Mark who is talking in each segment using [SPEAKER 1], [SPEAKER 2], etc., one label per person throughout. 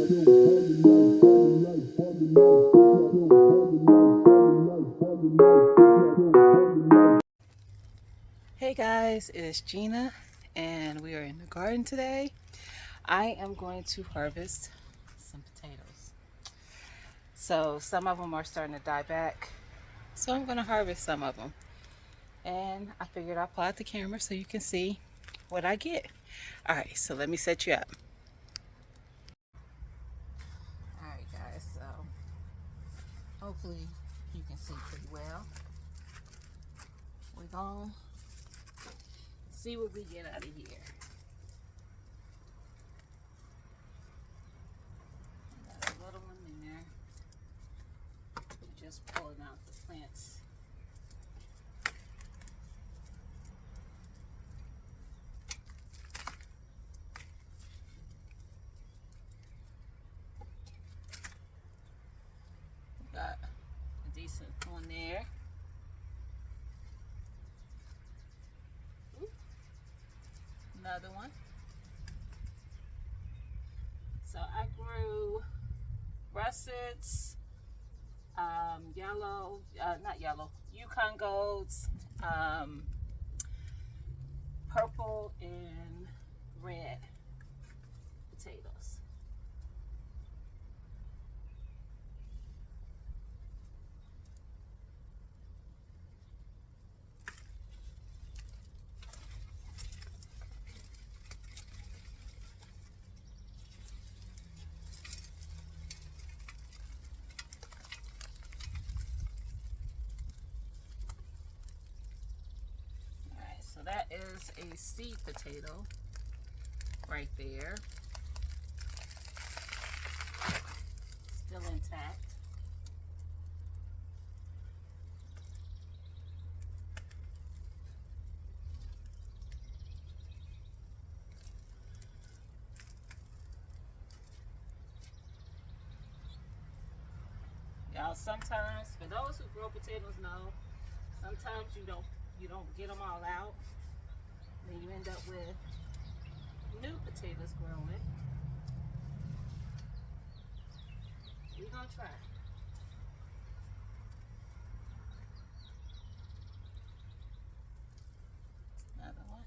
[SPEAKER 1] Hey guys, it's Gina and we are in the garden today. I am going to harvest some potatoes. So some of them are starting to die back. So I'm going to harvest some of them. And I figured I'll pull out the camera so you can see what I get. Alright, so let me set you up. Alright guys, so hopefully you can see pretty well. We're going to see what we get out of here. Got a little one in there. We're just pulling out the plants. Got a decent one there. Ooh, another one. So I grew russets, yellow, not yellow, Yukon golds, purple and red potatoes. Alright, so that is a seed potato right there. Still intact. Y'all, sometimes, for those who grow potatoes know, sometimes you don't get them all out. Then you end up with new potatoes growing. We're gonna try. Another one.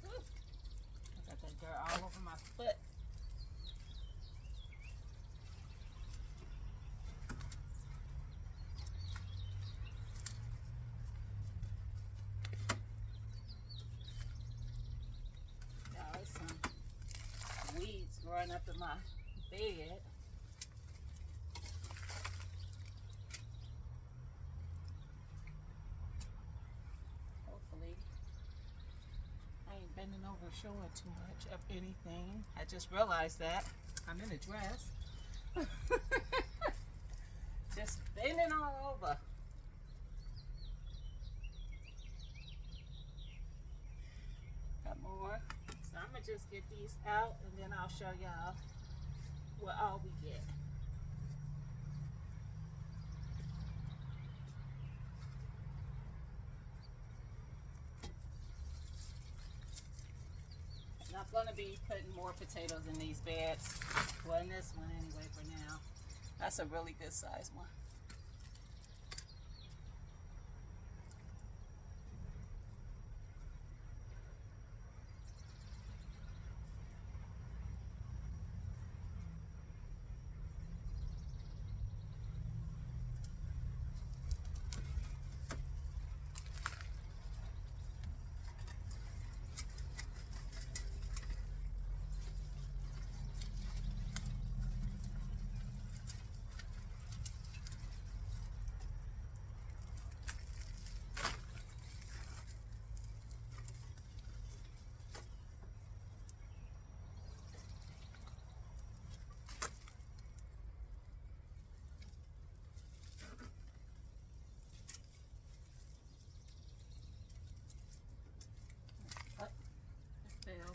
[SPEAKER 1] Ooh, I got that dirt all over my foot. There's some weeds growing up in my bed. Hopefully, I ain't bending over showing too much of anything. I just realized that I'm in a dress. Just bending all over. Got more. So I'm gonna just get these out and then I'll show y'all what all we get. And I'm gonna be putting more potatoes in these beds. Well, in this one anyway for now. That's a really good size one.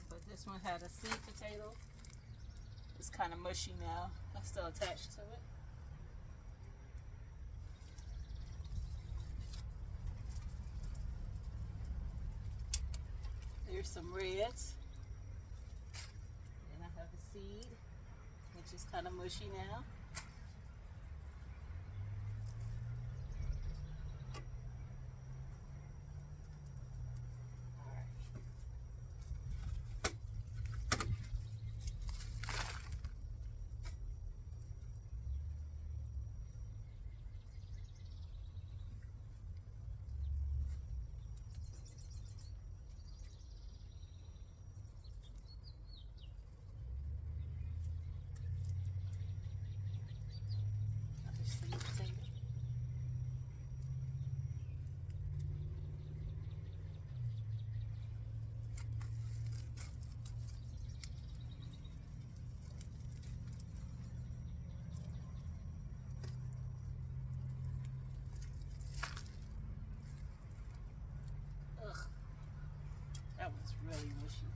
[SPEAKER 1] But this one had a seed potato. It's kind of mushy now. I'm still attached to it. There's some reds. seed, which is kind of mushy now. Another sweet potato. Ugh, that was really mushy.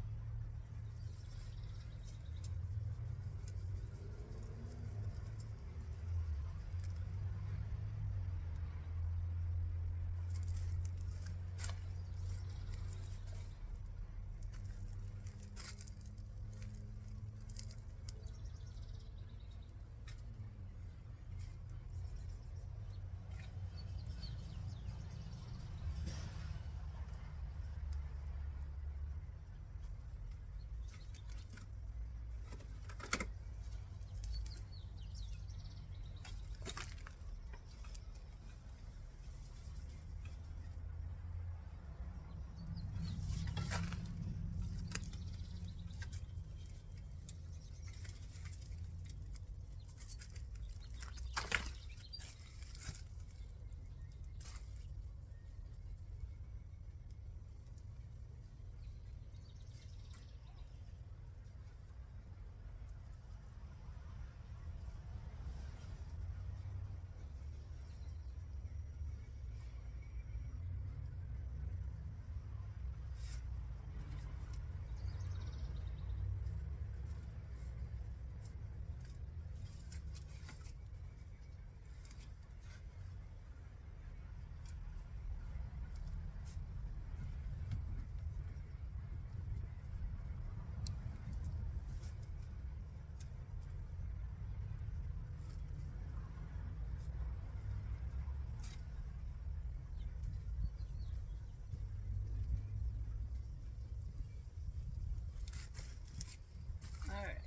[SPEAKER 1] All right.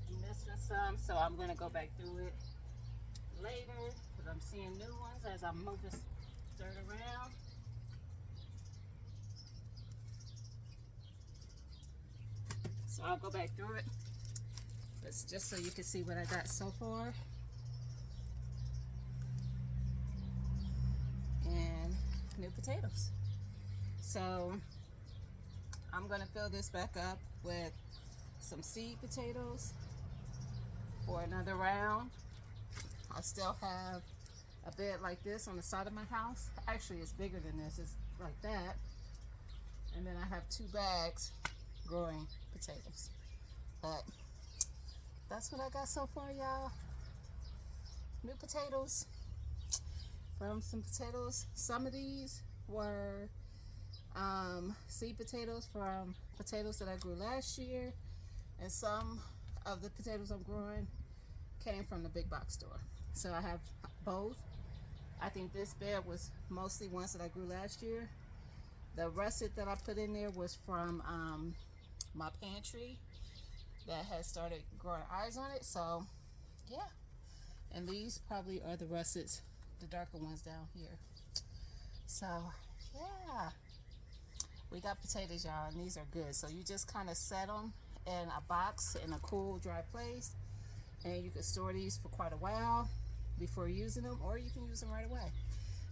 [SPEAKER 1] I'm missing some, so I'm gonna go back through it later because I'm seeing new ones as I'm moving dirt around. So I'll go back through it. It's just so you can see what I got so far. And new potatoes. So I'm gonna fill this back up with some seed potatoes for another round. I still have a bed like this on the side of my house. Actually, it's bigger than this. It's like that. And then I have 2 bags growing potatoes. But that's what I got so far, y'all. New potatoes from some potatoes. Some of these were seed potatoes from potatoes that I grew last year, and some of the potatoes I'm growing came from the big box store. So I have both. I think this bed was mostly ones that I grew last year. The russet that I put in there was from my pantry that has started growing eyes on it. So yeah, and these probably are the russets, the darker ones down here. So yeah, we got potatoes, y'all, and these are good. So you just kind of set them in a box in a cool, dry place, and you can store these for quite a while before using them, or you can use them right away.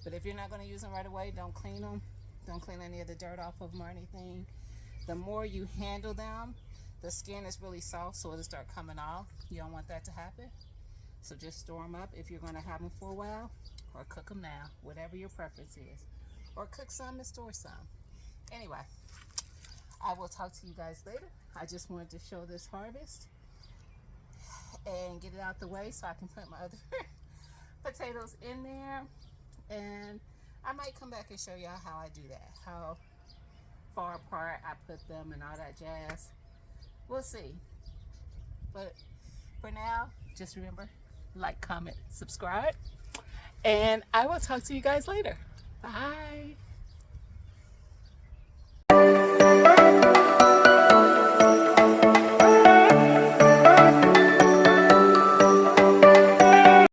[SPEAKER 1] But if you're not going to use them right away, don't clean them. Don't clean any of the dirt off of them or anything. The more you handle them, the skin is really soft, so it'll start coming off. You don't want that to happen. So just store them up if you're going to have them for a while. or cook them now, whatever your preference is. Or cook some and store some. Anyway, I will talk to you guys later. I just wanted to show this harvest and get it out the way so I can put my other potatoes in there. And I might come back and show y'all how I do that, how far apart I put them and all that jazz. We'll see. But for now, just remember, like, comment, subscribe, and I will talk to you guys later. Bye.